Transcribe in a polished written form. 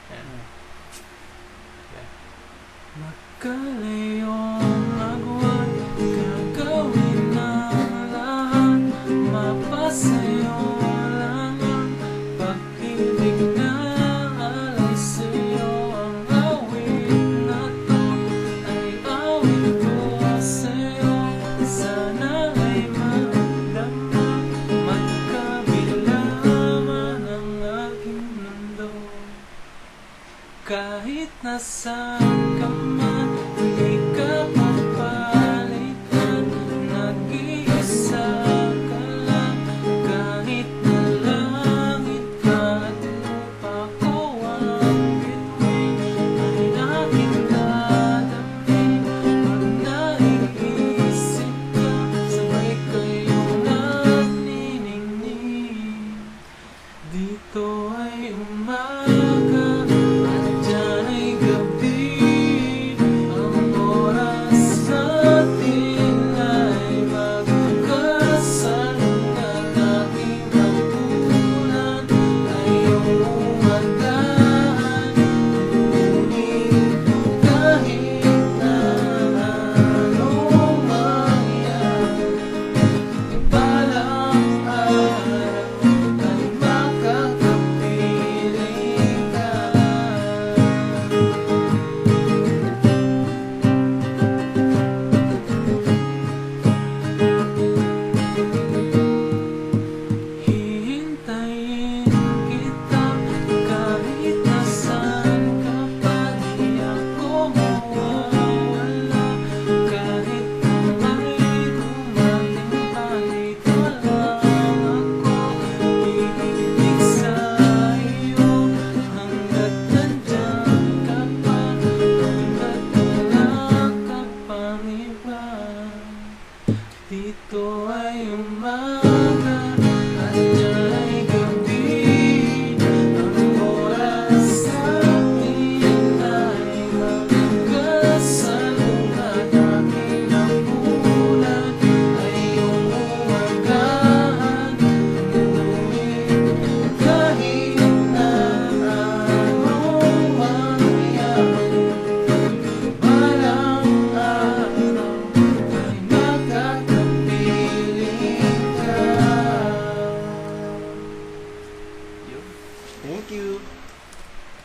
Yan. Okay. Magkalayong agwan, gagawin ng lahat, mapasayo lang ang pag-ibig na alay sa'yo. Ang awit na to ay awit ko sa'yo, sana ay magdama, magkabila man ang aking mundo. Kahit nasaan ka man, hindi ka